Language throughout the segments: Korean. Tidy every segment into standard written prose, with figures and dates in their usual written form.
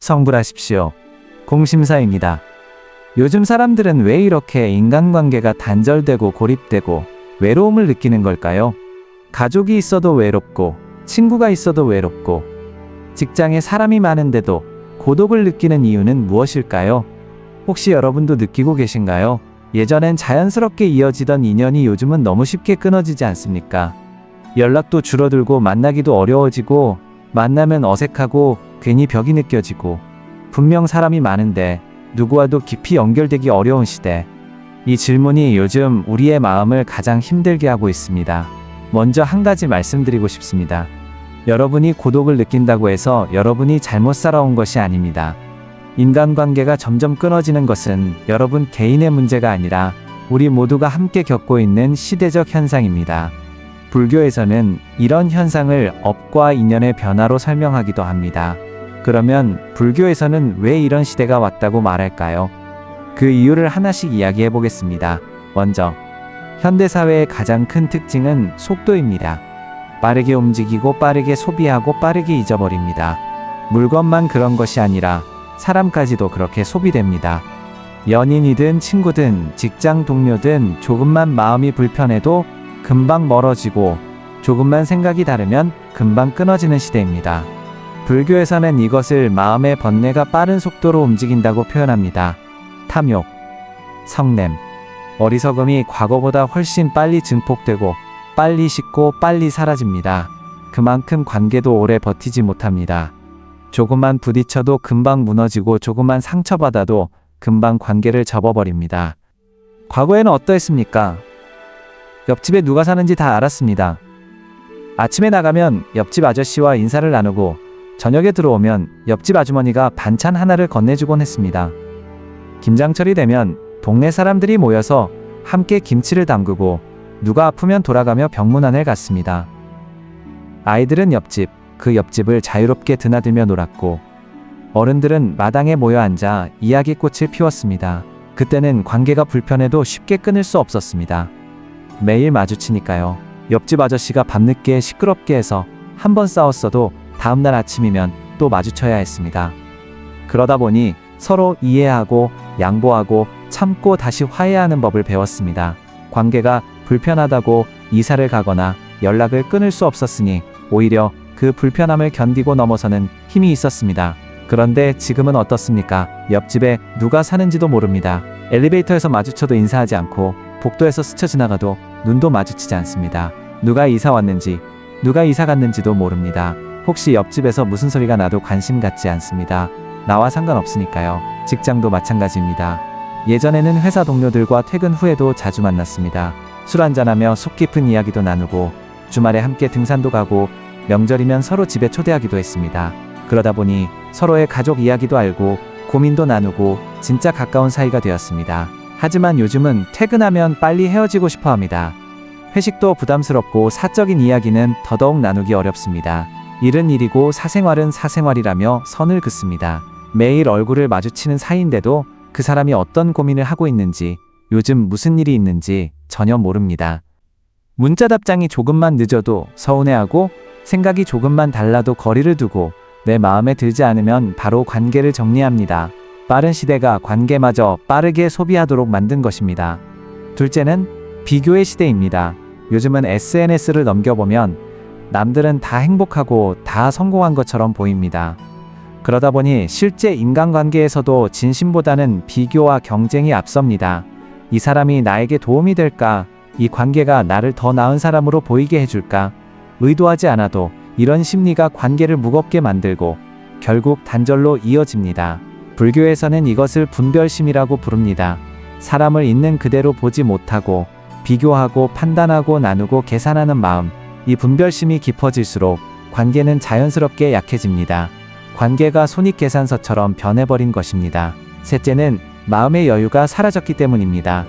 성불하십시오. 공심사입니다. 요즘 사람들은 왜 이렇게 인간관계가 단절되고 고립되고 외로움을 느끼는 걸까요? 가족이 있어도 외롭고, 친구가 있어도 외롭고, 직장에 사람이 많은데도 고독을 느끼는 이유는 무엇일까요? 혹시 여러분도 느끼고 계신가요? 예전엔 자연스럽게 이어지던 인연이 요즘은 너무 쉽게 끊어지지 않습니까? 연락도 줄어들고 만나기도 어려워지고, 만나면 어색하고 괜히 벽이 느껴지고, 분명 사람이 많은데 누구와도 깊이 연결되기 어려운 시대. 이 질문이 요즘 우리의 마음을 가장 힘들게 하고 있습니다. 먼저 한 가지 말씀드리고 싶습니다. 여러분이 고독을 느낀다고 해서 여러분이 잘못 살아온 것이 아닙니다. 인간관계가 점점 끊어지는 것은 여러분 개인의 문제가 아니라 우리 모두가 함께 겪고 있는 시대적 현상입니다. 불교에서는 이런 현상을 업과 인연의 변화로 설명하기도 합니다. 그러면 불교에서는 왜 이런 시대가 왔다고 말할까요? 그 이유를 하나씩 이야기해 보겠습니다. 먼저, 현대사회의 가장 큰 특징은 속도입니다. 빠르게 움직이고 빠르게 소비하고 빠르게 잊어버립니다. 물건만 그런 것이 아니라 사람까지도 그렇게 소비됩니다. 연인이든 친구든 직장 동료든 조금만 마음이 불편해도 금방 멀어지고 조금만 생각이 다르면 금방 끊어지는 시대입니다. 불교에서는 이것을 마음의 번뇌가 빠른 속도로 움직인다고 표현합니다. 탐욕, 성냄, 어리석음이 과거보다 훨씬 빨리 증폭되고 빨리 식고 빨리 사라집니다. 그만큼 관계도 오래 버티지 못합니다. 조금만 부딪혀도 금방 무너지고 조금만 상처받아도 금방 관계를 접어버립니다. 과거에는 어떠했습니까? 옆집에 누가 사는지 다 알았습니다. 아침에 나가면 옆집 아저씨와 인사를 나누고 저녁에 들어오면 옆집 아주머니가 반찬 하나를 건네주곤 했습니다. 김장철이 되면 동네 사람들이 모여서 함께 김치를 담그고 누가 아프면 돌아가며 병문안을 갔습니다. 아이들은 옆집, 그 옆집을 자유롭게 드나들며 놀았고 어른들은 마당에 모여 앉아 이야기꽃을 피웠습니다. 그때는 관계가 불편해도 쉽게 끊을 수 없었습니다. 매일 마주치니까요. 옆집 아저씨가 밤늦게 시끄럽게 해서 한 번 싸웠어도 다음날 아침이면 또 마주쳐야 했습니다. 그러다 보니 서로 이해하고 양보하고 참고 다시 화해하는 법을 배웠습니다. 관계가 불편하다고 이사를 가거나 연락을 끊을 수 없었으니 오히려 그 불편함을 견디고 넘어서는 힘이 있었습니다. 그런데 지금은 어떻습니까? 옆집에 누가 사는지도 모릅니다. 엘리베이터에서 마주쳐도 인사하지 않고 복도에서 스쳐 지나가도 눈도 마주치지 않습니다. 누가 이사 왔는지, 누가 이사 갔는지도 모릅니다. 혹시 옆집에서 무슨 소리가 나도 관심 갖지 않습니다. 나와 상관없으니까요. 직장도 마찬가지입니다. 예전에는 회사 동료들과 퇴근 후에도 자주 만났습니다. 술 한잔하며 속 깊은 이야기도 나누고 주말에 함께 등산도 가고 명절이면 서로 집에 초대하기도 했습니다. 그러다 보니 서로의 가족 이야기도 알고 고민도 나누고 진짜 가까운 사이가 되었습니다. 하지만 요즘은 퇴근하면 빨리 헤어지고 싶어 합니다. 회식도 부담스럽고 사적인 이야기는 더더욱 나누기 어렵습니다. 일은 일이고 사생활은 사생활이라며 선을 긋습니다. 매일 얼굴을 마주치는 사이인데도 그 사람이 어떤 고민을 하고 있는지, 요즘 무슨 일이 있는지 전혀 모릅니다. 문자 답장이 조금만 늦어도 서운해하고 생각이 조금만 달라도 거리를 두고 내 마음에 들지 않으면 바로 관계를 정리합니다. 빠른 시대가 관계마저 빠르게 소비하도록 만든 것입니다. 둘째는 비교의 시대입니다. 요즘은 SNS를 넘겨보면 남들은 다 행복하고 다 성공한 것처럼 보입니다. 그러다 보니 실제 인간관계에서도 진심보다는 비교와 경쟁이 앞섭니다. 이 사람이 나에게 도움이 될까? 이 관계가 나를 더 나은 사람으로 보이게 해줄까? 의도하지 않아도 이런 심리가 관계를 무겁게 만들고 결국 단절로 이어집니다. 불교에서는 이것을 분별심이라고 부릅니다. 사람을 있는 그대로 보지 못하고 비교하고 판단하고 나누고 계산하는 마음, 이 분별심이 깊어질수록 관계는 자연스럽게 약해집니다. 관계가 손익계산서처럼 변해버린 것입니다. 셋째는 마음의 여유가 사라졌기 때문입니다.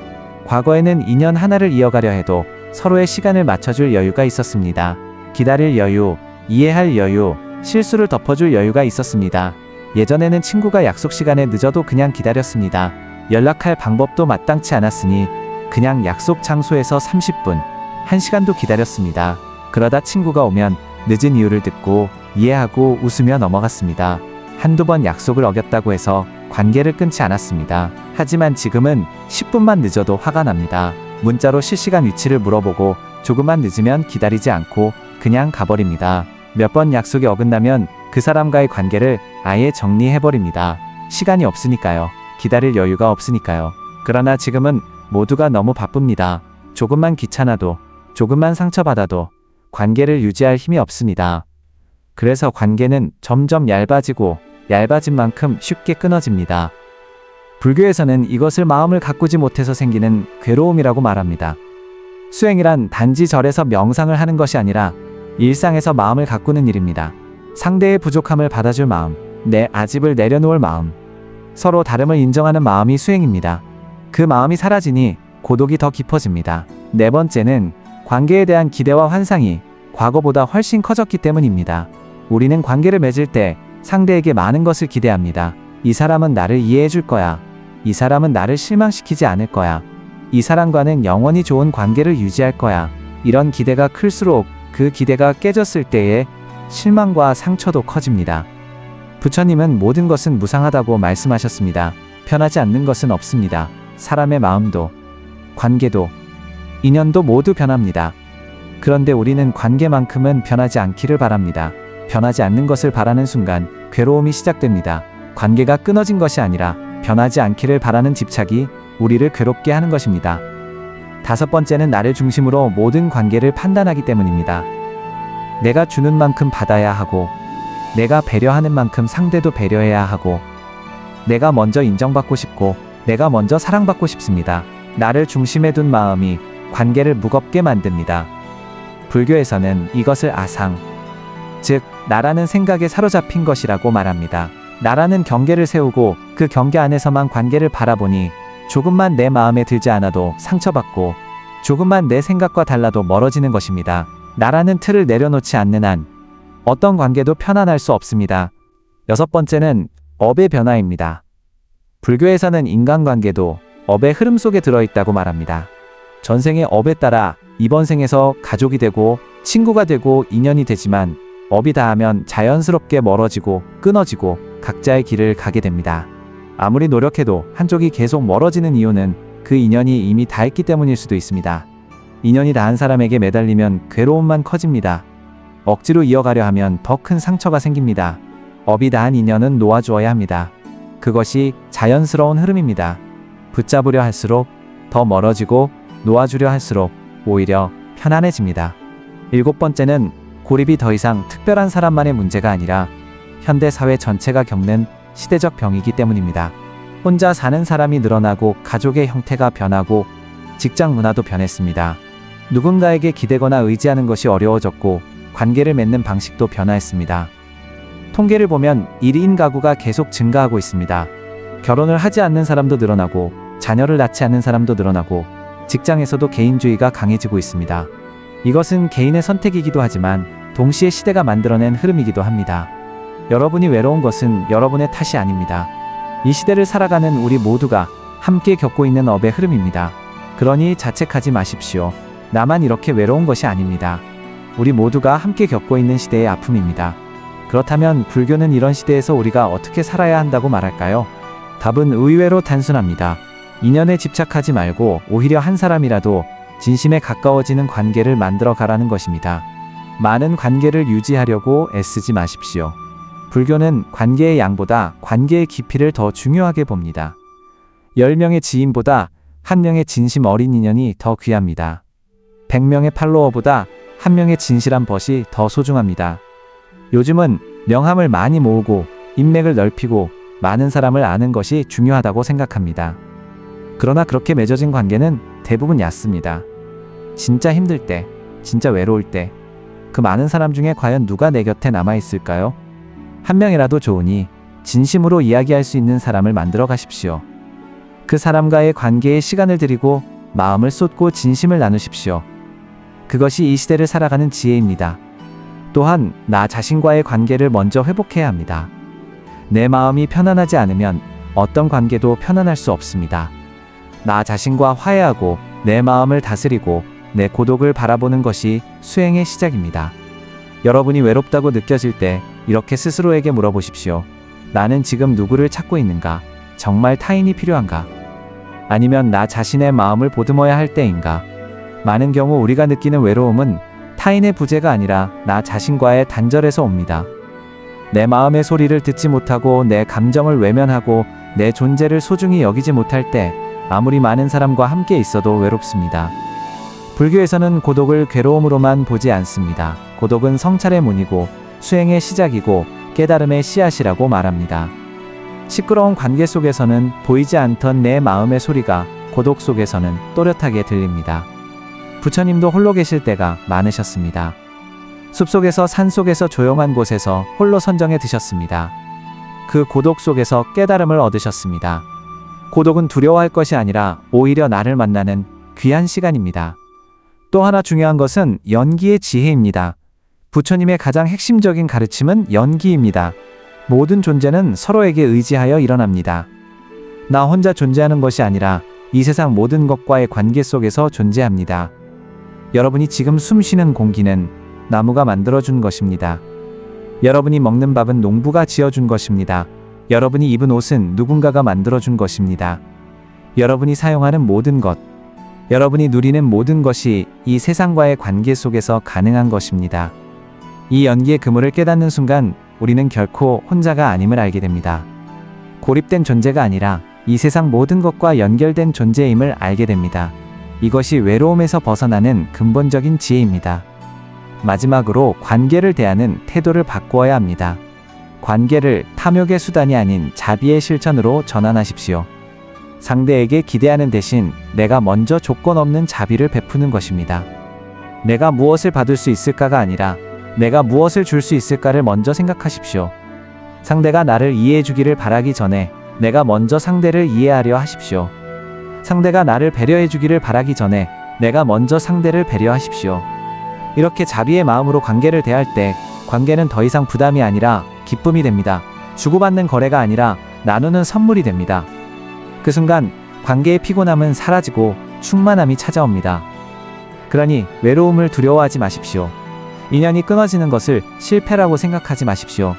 과거에는 인연 하나를 이어가려 해도 서로의 시간을 맞춰줄 여유가 있었습니다. 기다릴 여유, 이해할 여유, 실수를 덮어줄 여유가 있었습니다. 예전에는 친구가 약속 시간에 늦어도 그냥 기다렸습니다. 연락할 방법도 마땅치 않았으니 그냥 약속 장소에서 30분, 1시간도 기다렸습니다. 그러다 친구가 오면 늦은 이유를 듣고 이해하고 웃으며 넘어갔습니다. 한두 번 약속을 어겼다고 해서 관계를 끊지 않았습니다. 하지만 지금은 10분만 늦어도 화가 납니다. 문자로 실시간 위치를 물어보고 조금만 늦으면 기다리지 않고 그냥 가버립니다. 몇 번 약속이 어긋나면 그 사람과의 관계를 아예 정리해버립니다. 시간이 없으니까요. 기다릴 여유가 없으니까요. 그러나 지금은 모두가 너무 바쁩니다. 조금만 귀찮아도, 조금만 상처받아도 관계를 유지할 힘이 없습니다. 그래서 관계는 점점 얇아지고 얇아진 만큼 쉽게 끊어집니다. 불교에서는 이것을 마음을 가꾸지 못해서 생기는 괴로움이라고 말합니다. 수행이란 단지 절에서 명상을 하는 것이 아니라 일상에서 마음을 가꾸는 일입니다. 상대의 부족함을 받아줄 마음, 내 아집을 내려놓을 마음, 서로 다름을 인정하는 마음이 수행입니다. 그 마음이 사라지니 고독이 더 깊어집니다. 네 번째는 관계에 대한 기대와 환상이 과거보다 훨씬 커졌기 때문입니다. 우리는 관계를 맺을 때 상대에게 많은 것을 기대합니다. 이 사람은 나를 이해해 줄 거야. 이 사람은 나를 실망시키지 않을 거야. 이 사람과는 영원히 좋은 관계를 유지할 거야. 이런 기대가 클수록 그 기대가 깨졌을 때의 실망과 상처도 커집니다. 부처님은 모든 것은 무상하다고 말씀하셨습니다. 편하지 않는 것은 없습니다. 사람의 마음도, 관계도, 인연도 모두 변합니다. 그런데 우리는 관계만큼은 변하지 않기를 바랍니다. 변하지 않는 것을 바라는 순간 괴로움이 시작됩니다. 관계가 끊어진 것이 아니라 변하지 않기를 바라는 집착이 우리를 괴롭게 하는 것입니다. 다섯 번째는 나를 중심으로 모든 관계를 판단하기 때문입니다. 내가 주는 만큼 받아야 하고, 내가 배려하는 만큼 상대도 배려해야 하고, 내가 먼저 인정받고 싶고, 내가 먼저 사랑받고 싶습니다. 나를 중심에 둔 마음이 관계를 무겁게 만듭니다. 불교에서는 이것을 아상, 즉 나라는 생각에 사로잡힌 것이라고 말합니다. 나라는 경계를 세우고 그 경계 안에서만 관계를 바라보니 조금만 내 마음에 들지 않아도 상처받고 조금만 내 생각과 달라도 멀어지는 것입니다. 나라는 틀을 내려놓지 않는 한 어떤 관계도 편안할 수 없습니다. 여섯 번째는 업의 변화입니다. 불교에서는 인간관계도 업의 흐름 속에 들어있다고 말합니다. 전생의 업에 따라 이번 생에서 가족이 되고 친구가 되고 인연이 되지만 업이 닿으면 자연스럽게 멀어지고 끊어지고 각자의 길을 가게 됩니다. 아무리 노력해도 한쪽이 계속 멀어지는 이유는 그 인연이 이미 닿았기 때문일 수도 있습니다. 인연이 닿은 사람에게 매달리면 괴로움만 커집니다. 억지로 이어가려 하면 더 큰 상처가 생깁니다. 업이 닿은 인연은 놓아주어야 합니다. 그것이 자연스러운 흐름입니다. 붙잡으려 할수록 더 멀어지고 놓아주려 할수록 오히려 편안해집니다. 일곱 번째는 고립이 더 이상 특별한 사람만의 문제가 아니라 현대 사회 전체가 겪는 시대적 병이기 때문입니다. 혼자 사는 사람이 늘어나고 가족의 형태가 변하고 직장 문화도 변했습니다. 누군가에게 기대거나 의지하는 것이 어려워졌고 관계를 맺는 방식도 변화했습니다. 통계를 보면 1인 가구가 계속 증가하고 있습니다. 결혼을 하지 않는 사람도 늘어나고 자녀를 낳지 않는 사람도 늘어나고 직장에서도 개인주의가 강해지고 있습니다. 이것은 개인의 선택이기도 하지만 동시에 시대가 만들어낸 흐름이기도 합니다. 여러분이 외로운 것은 여러분의 탓이 아닙니다. 이 시대를 살아가는 우리 모두가 함께 겪고 있는 업의 흐름입니다. 그러니 자책하지 마십시오. 나만 이렇게 외로운 것이 아닙니다. 우리 모두가 함께 겪고 있는 시대의 아픔입니다. 그렇다면 불교는 이런 시대에서 우리가 어떻게 살아야 한다고 말할까요? 답은 의외로 단순합니다. 인연에 집착하지 말고 오히려 한 사람이라도 진심에 가까워지는 관계를 만들어 가라는 것입니다. 많은 관계를 유지하려고 애쓰지 마십시오. 불교는 관계의 양보다 관계의 깊이를 더 중요하게 봅니다. 10명의 지인보다 1명의 진심 어린 인연이 더 귀합니다. 100명의 팔로워보다 1명의 진실한 벗이 더 소중합니다. 요즘은 명함을 많이 모으고 인맥을 넓히고 많은 사람을 아는 것이 중요하다고 생각합니다. 그러나 그렇게 맺어진 관계는 대부분 얕습니다. 진짜 힘들 때, 진짜 외로울 때, 그 많은 사람 중에 과연 누가 내 곁에 남아있을까요? 한 명이라도 좋으니 진심으로 이야기할 수 있는 사람을 만들어 가십시오. 그 사람과의 관계에 시간을 들이고 마음을 쏟고 진심을 나누십시오. 그것이 이 시대를 살아가는 지혜입니다. 또한 나 자신과의 관계를 먼저 회복해야 합니다. 내 마음이 편안하지 않으면 어떤 관계도 편안할 수 없습니다. 나 자신과 화해하고 내 마음을 다스리고 내 고독을 바라보는 것이 수행의 시작입니다. 여러분이 외롭다고 느껴질 때 이렇게 스스로에게 물어보십시오. 나는 지금 누구를 찾고 있는가? 정말 타인이 필요한가? 아니면 나 자신의 마음을 보듬어야 할 때인가? 많은 경우 우리가 느끼는 외로움은 타인의 부재가 아니라 나 자신과의 단절에서 옵니다. 내 마음의 소리를 듣지 못하고 내 감정을 외면하고 내 존재를 소중히 여기지 못할 때 아무리 많은 사람과 함께 있어도 외롭습니다. 불교에서는 고독을 괴로움으로만 보지 않습니다. 고독은 성찰의 문이고 수행의 시작이고 깨달음의 씨앗이라고 말합니다. 시끄러운 관계 속에서는 보이지 않던 내 마음의 소리가 고독 속에서는 또렷하게 들립니다. 부처님도 홀로 계실 때가 많으셨습니다. 숲속에서 산속에서 조용한 곳에서 홀로 선정해 드셨습니다. 그 고독 속에서 깨달음을 얻으셨습니다. 고독은 두려워할 것이 아니라 오히려 나를 만나는 귀한 시간입니다. 또 하나 중요한 것은 연기의 지혜입니다. 부처님의 가장 핵심적인 가르침은 연기입니다. 모든 존재는 서로에게 의지하여 일어납니다. 나 혼자 존재하는 것이 아니라 이 세상 모든 것과의 관계 속에서 존재합니다. 여러분이 지금 숨쉬는 공기는 나무가 만들어준 것입니다. 여러분이 먹는 밥은 농부가 지어준 것입니다. 여러분이 입은 옷은 누군가가 만들어준 것입니다. 여러분이 사용하는 모든 것, 여러분이 누리는 모든 것이 이 세상과의 관계 속에서 가능한 것입니다. 이 연기의 그물을 깨닫는 순간 우리는 결코 혼자가 아님을 알게 됩니다. 고립된 존재가 아니라 이 세상 모든 것과 연결된 존재임을 알게 됩니다. 이것이 외로움에서 벗어나는 근본적인 지혜입니다. 마지막으로 관계를 대하는 태도를 바꾸어야 합니다. 관계를 탐욕의 수단이 아닌 자비의 실천으로 전환하십시오. 상대에게 기대하는 대신 내가 먼저 조건 없는 자비를 베푸는 것입니다. 내가 무엇을 받을 수 있을까가 아니라 내가 무엇을 줄 수 있을까를 먼저 생각하십시오. 상대가 나를 이해해 주기를 바라기 전에 내가 먼저 상대를 이해하려 하십시오. 상대가 나를 배려해 주기를 바라기 전에 내가 먼저 상대를 배려하십시오. 이렇게 자비의 마음으로 관계를 대할 때 관계는 더 이상 부담이 아니라 기쁨이 됩니다. 주고받는 거래가 아니라 나누는 선물이 됩니다. 그 순간 관계의 피곤함은 사라지고 충만함이 찾아옵니다. 그러니 외로움을 두려워하지 마십시오. 인연이 끊어지는 것을 실패라고 생각하지 마십시오.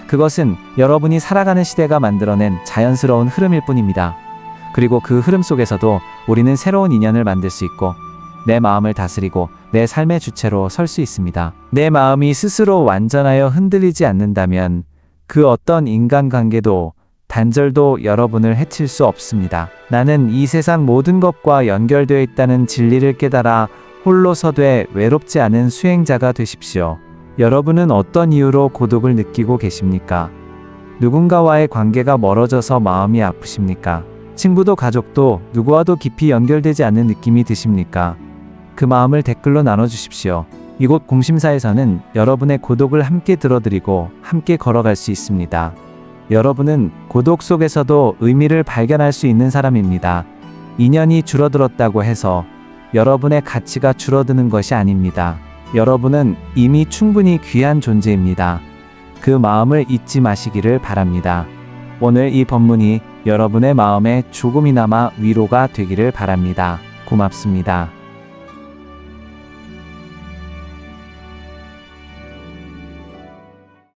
그것은 여러분이 살아가는 시대가 만들어낸 자연스러운 흐름일 뿐입니다. 그리고 그 흐름 속에서도 우리는 새로운 인연을 만들 수 있고 내 마음을 다스리고 내 삶의 주체로 설 수 있습니다. 내 마음이 스스로 완전하여 흔들리지 않는다면 그 어떤 인간관계도 단절도 여러분을 해칠 수 없습니다. 나는 이 세상 모든 것과 연결되어 있다는 진리를 깨달아 홀로 서되 외롭지 않은 수행자가 되십시오. 여러분은 어떤 이유로 고독을 느끼고 계십니까? 누군가와의 관계가 멀어져서 마음이 아프십니까? 친구도 가족도 누구와도 깊이 연결되지 않는 느낌이 드십니까? 그 마음을 댓글로 나눠주십시오. 이곳 공심사에서는 여러분의 고독을 함께 들어드리고 함께 걸어갈 수 있습니다. 여러분은 고독 속에서도 의미를 발견할 수 있는 사람입니다. 인연이 줄어들었다고 해서 여러분의 가치가 줄어드는 것이 아닙니다. 여러분은 이미 충분히 귀한 존재입니다. 그 마음을 잊지 마시기를 바랍니다. 오늘 이 법문이 여러분의 마음에 조금이나마 위로가 되기를 바랍니다. 고맙습니다.